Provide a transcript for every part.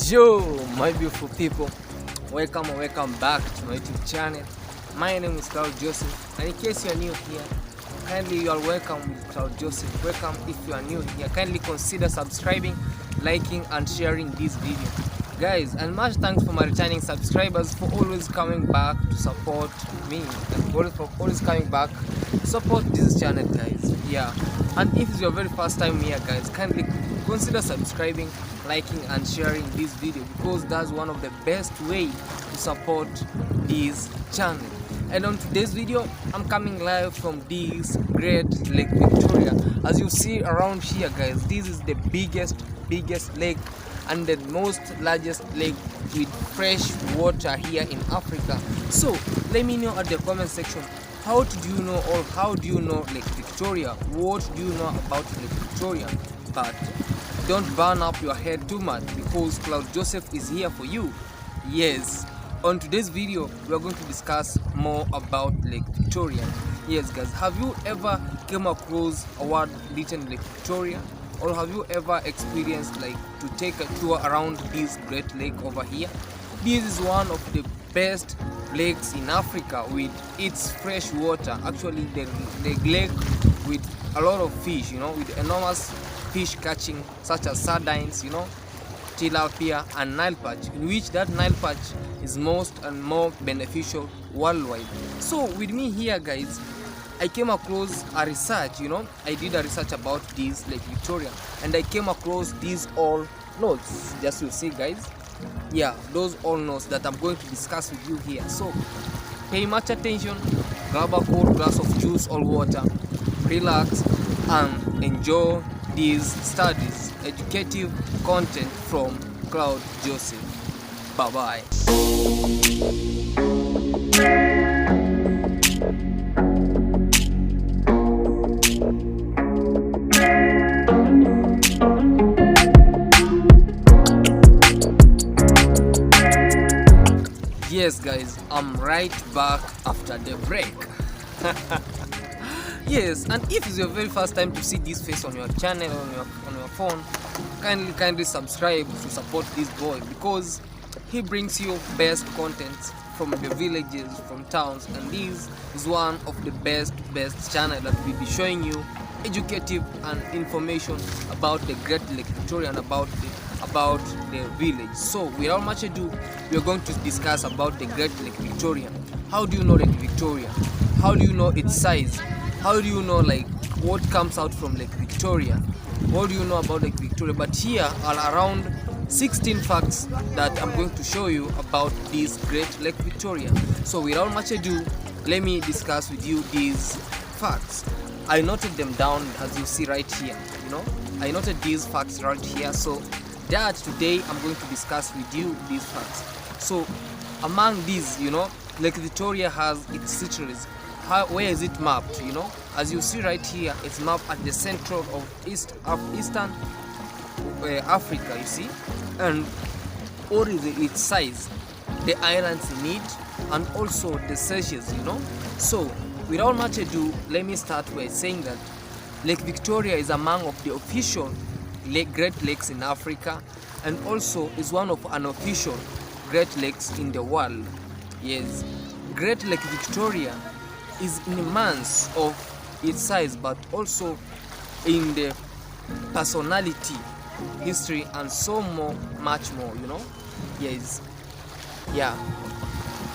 Yo, my beautiful people, welcome or welcome back to my YouTube channel. My name is Claude Joseph, and in case you are new here, kindly you are welcome with Claude Joseph. Welcome if you are new here. Kindly consider subscribing, liking, and sharing this video. Guys, and much thanks for my returning subscribers for always coming back to support me and for always coming back to support this channel, guys. Yeah, and if it's your very first time here, guys, kindly consider subscribing, liking, and sharing this video, because that's one of the best way to support this channel. And on today's video, I'm coming live from this great Lake Victoria. As you see around here, guys, this is the biggest lake and the most largest lake with fresh water here in Africa. So let me know at the comment section, how do you know, or how do you know Lake Victoria? What do you know about Lake Victoria? But don't burn up your head too much, because Claude Joseph is here for you. Yes, on today's video we are going to discuss more about Lake Victoria. Yes, guys, have you ever came across a word written Lake Victoria? Or have you ever experienced like to take a tour around this great lake over here? This is one of the best lakes in Africa with its fresh water. Actually, the lake with a lot of fish, with enormous fish catching, such as sardines, tilapia and Nile perch, in which that Nile perch is most and more beneficial worldwide. So with me here, guys, I came across a research, I did a research about this Lake Victoria, and I came across these all notes, just you see, guys. Yeah, those all notes that I'm going to discuss with you here. So pay much attention, grab a cold glass of juice or water, relax, and enjoy these studies, educative content from Claude Joseph. Bye bye. Yes, guys, I'm right back after the break. Yes, and if it's your very first time to see this face on your channel, on your phone, kindly subscribe to support this boy, because he brings you best content from the villages, from towns, and this is one of the best channel that will be showing you educative and information about the Great Lake Victoria and about the village. So without much ado, we are going to discuss about the Great Lake Victoria. How do you know Lake Victoria? How do you know its size? How do you know like what comes out from Lake Victoria? What do you know about Lake Victoria? But here are around 16 facts that I'm going to show you about this Great Lake Victoria. So without much ado, let me discuss with you these facts. I noted them down, as you see right here. I noted these facts right here. So that today I'm going to discuss with you these facts. So among these, Lake Victoria has its Cichlids. Where is it mapped? As you see right here, it's mapped at the central of eastern Africa, you see. And what is its size? The islands in it, and also the Seychelles, So without much ado, let me start by saying that Lake Victoria is among of the official Great Lakes in Africa, and also is one of unofficial Great Lakes in the world. Yes, Great Lake Victoria is immense of its size, but also in the personality, history, and so much more. Yes. Yeah.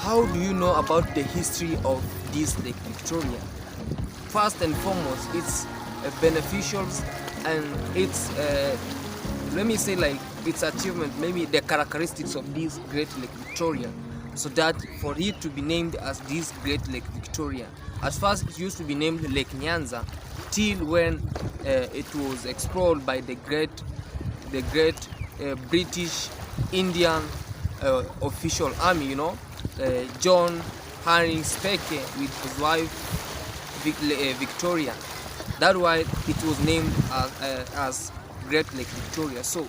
How do you know about the history of this Lake Victoria? First and foremost, it's beneficial, and it's let me say like its achievement, maybe the characteristics of this Great Lake Victoria, so that for it to be named as this Great Lake Victoria. At first it used to be named Lake Nyanza, till when it was explored by the great British Indian official army, John Henry Speke with his wife Victoria. That's why it was named as Great Lake Victoria. So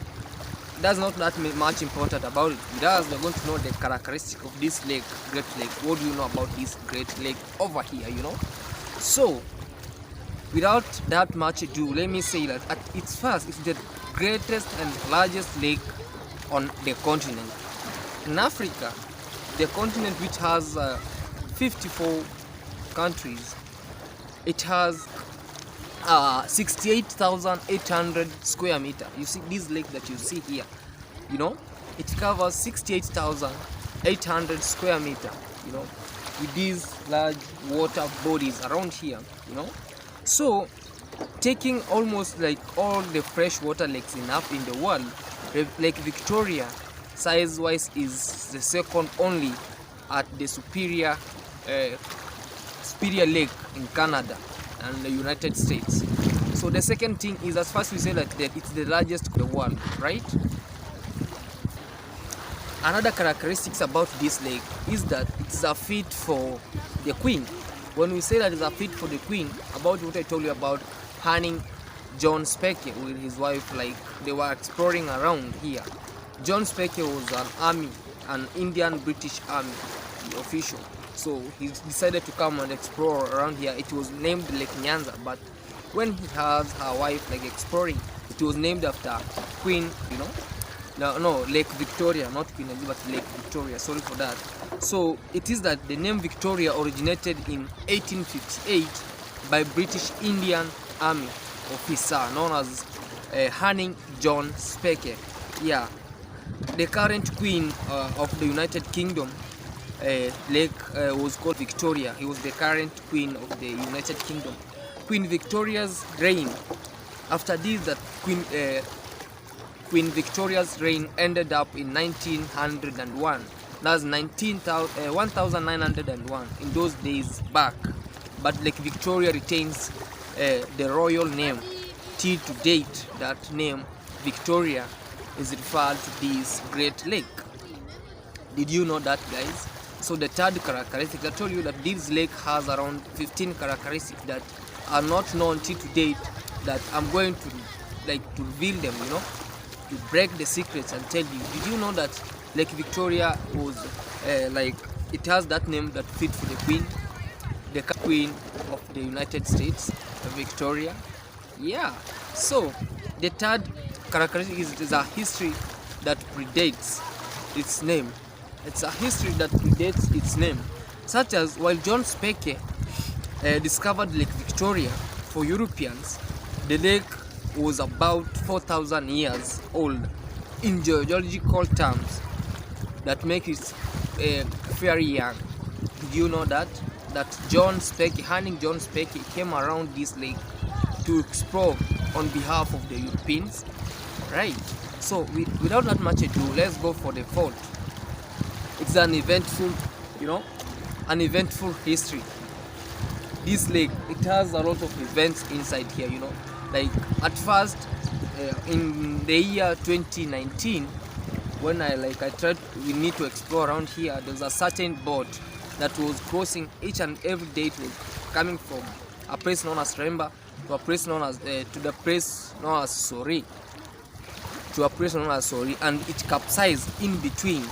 that's not that much important about it. Because we're going to know the characteristic of this lake, Great Lake. What do you know about this Great Lake over here, So without that much ado, let me say that at its first, it's the greatest and largest lake on the continent. In Africa, the continent which has 54 countries, it has 68,800 square meter. You see this lake that you see here, you know, it covers 68,800 square meter, you know, with these large water bodies around here, you know. So taking almost like all the freshwater lakes in the world, Lake Victoria size wise is the second only at the Superior Lake in Canada and the United States. So the second thing is, as first we say that it's the largest in the world, right? Another characteristics about this lake is that it's a fit for the queen. When we say that it's a fit for the queen, about what I told you about hunting John Speke with his wife, like they were exploring around here. John Speke was an Indian British Army official. So he decided to come and explore around here. It was named Lake Nyanza, but when he has her wife like exploring, it was named after Queen, you know. No, Lake Victoria, not Queen Elizabeth, Lake Victoria. Sorry for that. So it is that the name Victoria originated in 1858 by British Indian Army officer known as Hanning John Speke. Yeah, the current queen of the United Kingdom, Lake was called Victoria. He was the current queen of the United Kingdom. Queen Victoria's reign. After this, that Queen Victoria's reign ended up in 1901. That's 1901 in those days back. But Lake Victoria retains the royal name till to date. That name Victoria is referred to this great lake. Did you know that, guys? So the third characteristic, I told you that this lake has around 15 characteristics that are not known till to date, that I'm going to to reveal them, you know, to break the secrets and tell you. Did you know that Lake Victoria was it has that name that fit for the queen of the United States, Victoria? Yeah. So the third characteristic is a history that predates its name. It's a history that predates its name, such as while John Speke discovered Lake Victoria for Europeans, the lake was about 4,000 years old in geological terms. That makes it very young. Did you know that John Speke, Hanning John Speke, came around this lake to explore on behalf of the Europeans, right? So without that much ado, let's go for the fourth. It's an eventful, an eventful history. This lake, it has a lot of events inside here, Like at first, in the year 2019, when we need to explore around here, there was a certain boat that was crossing each and every day. It was coming from a place known as Remba to a place known as Sori, and it capsized in between.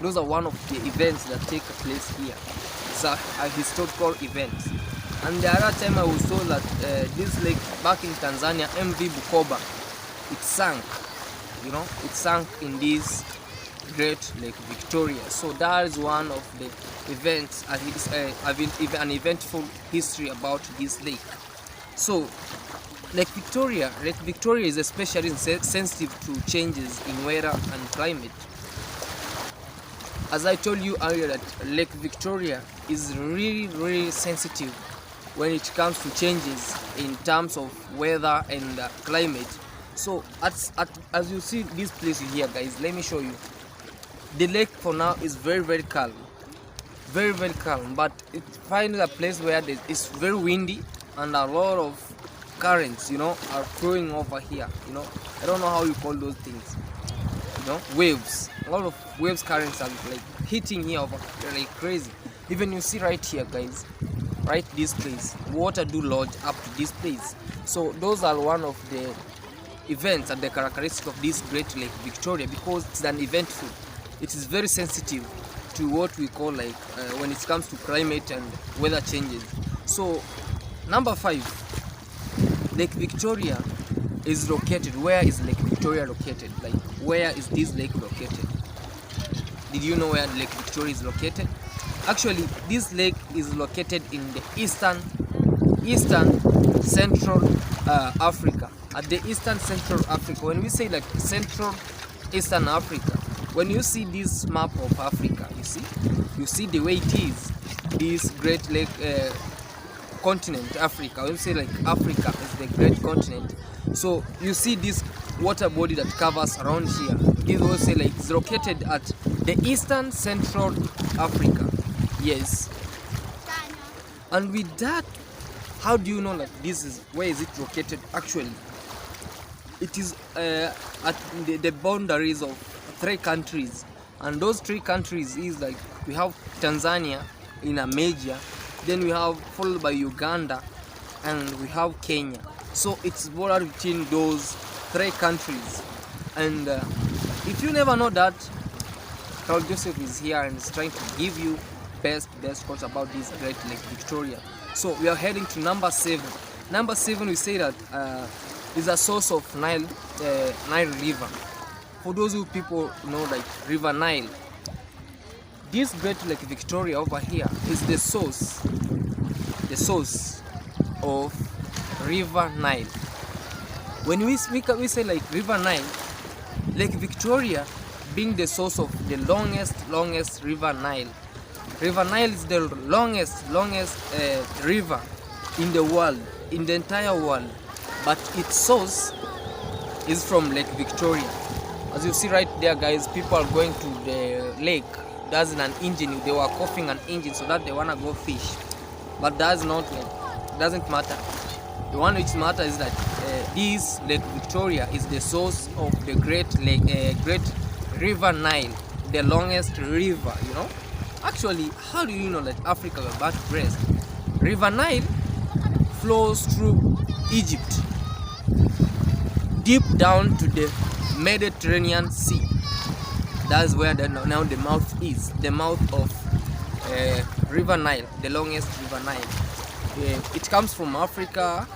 Those are one of the events that take place here. It's a historical event. And the other time I was told that this lake back in Tanzania, MV Bukoba, it sank. It sank in this great Lake Victoria. So that is one of the events, an eventful history about this lake. So Lake Victoria is especially sensitive to changes in weather and climate. As I told you earlier, that Lake Victoria is really, really sensitive when it comes to changes in terms of weather and climate. So as you see this place here, guys, let me show you. The lake for now is very, very calm. Very, very calm. But it finds a place where it's very windy and a lot of currents, are flowing over here. I don't know how you call those things. Waves. A lot of waves, currents are hitting here over like crazy. Even you see right here, guys, right, this place, water do lodge up to this place. So those are one of the events and the characteristics of this great Lake Victoria, because it's an eventful. It is very sensitive to what we call when it comes to climate and weather changes. So number 5, Lake Victoria is located. Where is Lake Victoria located? Like, where is this lake located? Did you know where Lake Victoria is located? Actually, this lake is located in the eastern central Africa. At the eastern central Africa. When we say like central eastern Africa, when you see this map of Africa, you see the way it is, this great lake continent Africa. When we say like Africa is the great continent, so you see this water body that covers around here. This will say like it's located at the eastern central Africa. Yes. And with that, how do you know that this is, where is it located? Actually, it is at the boundaries of 3 countries, and those 3 countries is like, we have Tanzania in a major, then we have followed by Uganda, and we have Kenya. So it's bordered between those 3 countries. And if you never know that, Claude Joseph is here and is trying to give you best quotes about this great Lake Victoria. So we are heading to number 7. Number 7, we say that is a source of Nile River. For those who people know, like River Nile, this great Lake Victoria over here is the source of River Nile. When we say like River Nile, Lake Victoria being the source of the longest River Nile. River Nile is the longest river in the world, in the entire world, but its source is from Lake Victoria. As you see right there, guys, people are going to the lake. There's an engine. They were coughing an engine so that they wanna go fish, but that's not like, doesn't matter. The one which matters is that this Lake Victoria is the source of the great River Nile, the longest river. You know, actually, how do you know that Africa was birthplace? River Nile flows through Egypt, deep down to the Mediterranean Sea. That's where now the mouth is, the mouth of River Nile, the longest River Nile. It comes from Africa,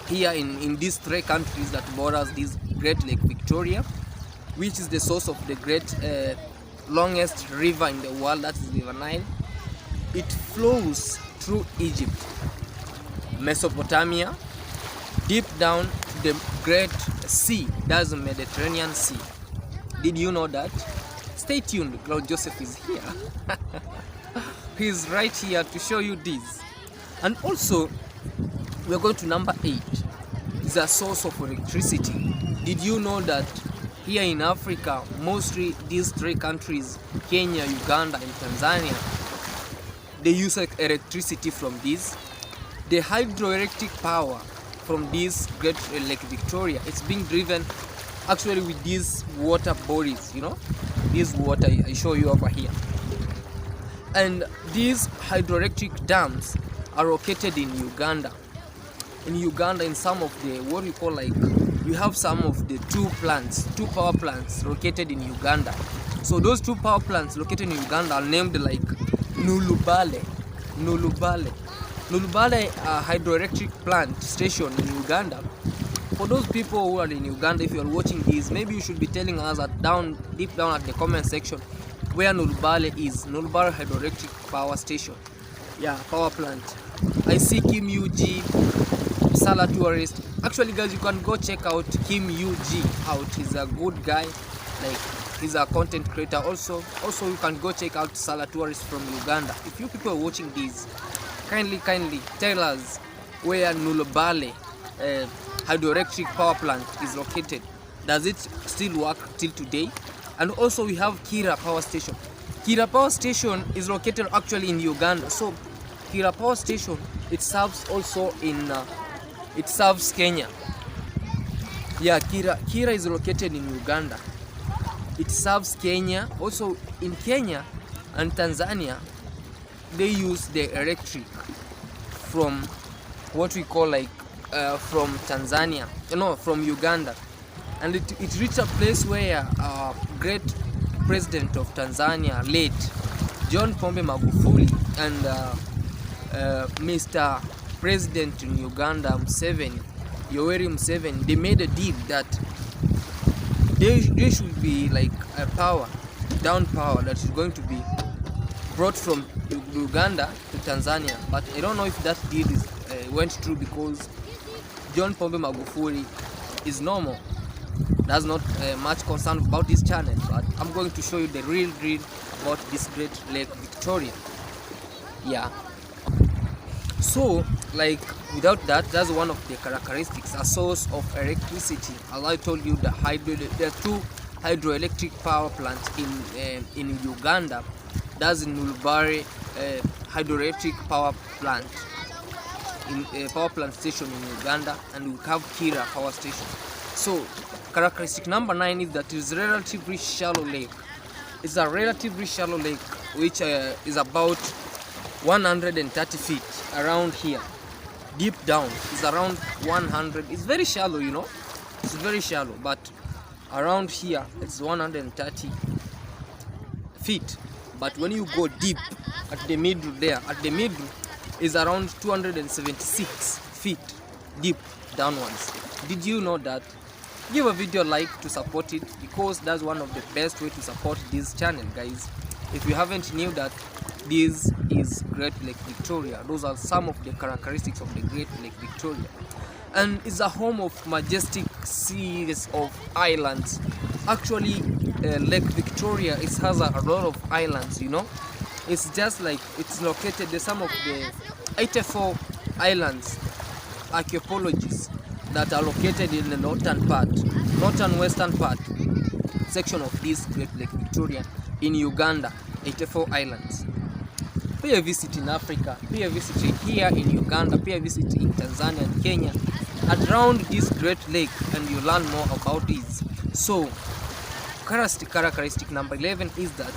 here in these 3 countries that borders this great Lake Victoria, which is the source of the great longest river in the world, that is River Nile. It flows through Egypt, Mesopotamia, deep down the great sea, that's the Mediterranean Sea. Did you know that? Stay tuned, Claude Joseph is here. He's right here to show you this. And also, we're going to number 8. It's a source of electricity. Did you know that here in Africa, mostly these 3 countries, Kenya, Uganda, and Tanzania, they use electricity from this? The hydroelectric power from this great Lake Victoria, it's being driven actually with these water bodies, you know, this water I show you over here. And these hydroelectric dams are located in Uganda. In Uganda, in some of the, what we call like, we have some of the 2 power plants located in Uganda. So those 2 power plants located in Uganda are named like Nulubale hydroelectric plant station in Uganda. For those people who are in Uganda, if you are watching this, maybe you should be telling us that deep down at the comment section where Nulubale is. Nulubale hydroelectric power station, power plant. I see Kim UG, Sala Tourist. Actually, guys, you can go check out Kim UG out. He's a good guy, like he's a content creator. Also you can go check out Sala Tourist from Uganda. If you people are watching this, kindly tell us where Nulubale hydroelectric power plant is located. Does it still work till today? And also we have Kira power station. Kira power station is located actually in Uganda. So Kira power station, it serves also in it serves Kenya. Kira is located in Uganda. It serves Kenya. Also in Kenya and Tanzania, they use the electric from what we call like from Tanzania, from Uganda, and it reached a place where great president of Tanzania, late John Pombe Magufuli, and Mr. President in Uganda, Museveni, Yoweri Museveni, they made a deal that there should be like a power that is going to be brought from Uganda to Tanzania. But I don't know if that deal went through, because John Pombe Magufuli is normal. There's not much concern about this channel, but I'm going to show you the real about this Great Lake Victoria. Yeah. So, like, without that, that's one of the characteristics, a source of electricity. As I told you, there are 2 hydroelectric power plants in Uganda. That's in Nile hydroelectric power plant, in a power plant station in Uganda, and we have Kira power station. So, characteristic number 9 is that it is a relatively shallow lake. It's a relatively shallow lake which is about 130 feet around here. Deep down is around 100. It's very shallow, you know. It's very shallow, but around here it's 130 feet. But when you go deep at the middle there, is around 276 feet deep downwards. Did you know that? Give a video like to support it, because that's one of the best way to support this channel, guys. If you haven't knew that this is Great Lake Victoria, those are some of the characteristics of the Great Lake Victoria, and it's a home of majestic series of islands. Actually, Lake Victoria, it has a lot of islands, you know. It's just like it's located, there's some of the 84 islands, archipelages, that are located in the northwestern part section of this Great Lake Victoria in Uganda. 84 islands. Pay a visit in Africa, pay a visit here in Uganda, pay a visit in Tanzania and Kenya, around this Great Lake, and you learn more about this. So, characteristic number 11 is that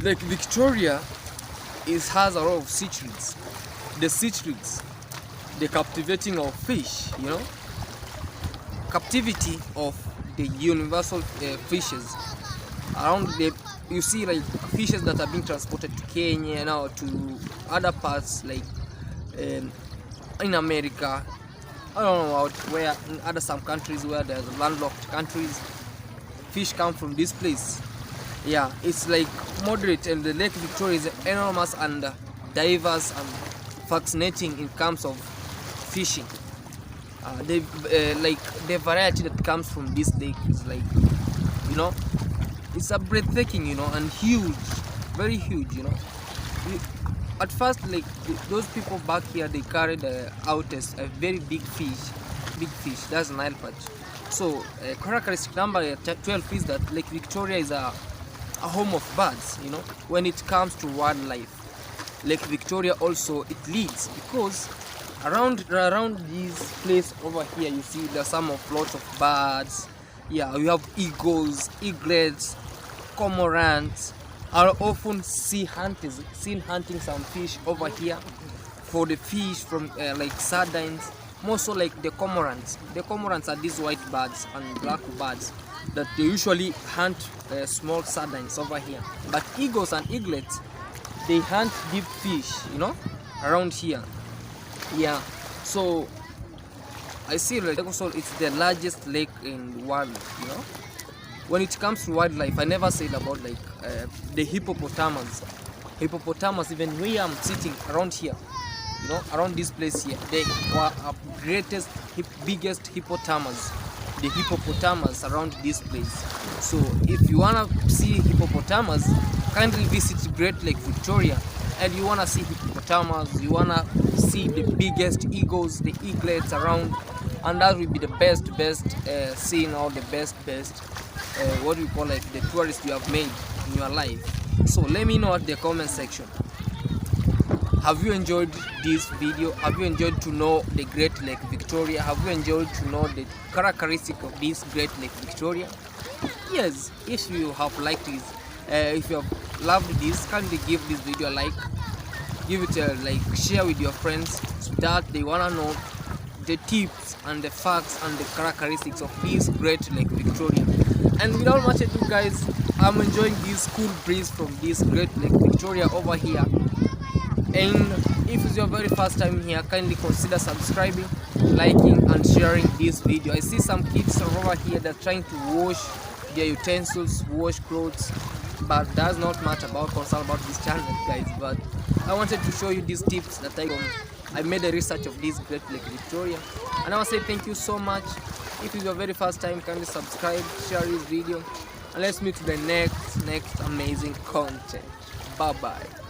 Lake Victoria has a lot of cichlids. The cichlids, the captivating of fish, you know, captivity of the universal fishes around the, you see, like fishes that are being transported to Kenya now, to other parts, like in America, I don't know where, in other some countries where there's landlocked countries, fish come from this place. Yeah, it's like moderate, and the Lake Victoria is enormous and diverse and fascinating in terms of fishing. Like the variety that comes from this lake is like, you know, it's a breathtaking, you know, and huge, very huge, you know. At first, like those people back here, they carried out a very big fish. That's Nile perch. So characteristic number 12 is that Lake Victoria is a home of birds, you know. When it comes to wildlife, Lake Victoria also it leads, because around this place over here, you see there's lots of birds. Yeah, you have eagles, eaglets, cormorants. Are often seen hunting some fish over here for the fish from like sardines. More so like the cormorants. The cormorants are these white birds and black birds that they usually hunt small sardines over here. But eagles and eaglets, they hunt deep fish, you know, around here. Yeah, so I see like also it's the largest lake in the world, you know. When it comes to wildlife, I never said about like the hippopotamus. Even where I'm sitting around here, you know, around this place here, they were greatest, biggest hippopotamus. The hippopotamus around this place. So if you wanna see hippopotamus, kindly visit Great Lake Victoria. And you wanna see hippopotamus, you wanna see the biggest eagles, the eaglets around, and that will be the best seeing all the best what we call like the tourist you have made in your life. So let me know at the comment section. Have you enjoyed this video? Have you enjoyed to know the Great Lake Victoria? Have you enjoyed to know the characteristic of this Great Lake Victoria? Yes, if you have liked this, if you have loved this, kindly give this video a like, give it a like, share with your friends so that they wanna know the tips and the facts and the characteristics of this Great Lake Victoria. And without much ado, guys, I'm enjoying this cool breeze from this Great Lake Victoria over here. And if it's your very first time here, kindly consider subscribing liking and sharing this video. I see some kids over here that are trying to wash their utensils, wash clothes, but does not much about concern about this channel, guys. But I wanted to show you these tips that I made a research of this Great Lake Victoria, and I want to say thank you so much. If it's your very first time, kindly subscribe, share this video, and let's meet to the next amazing content. Bye bye.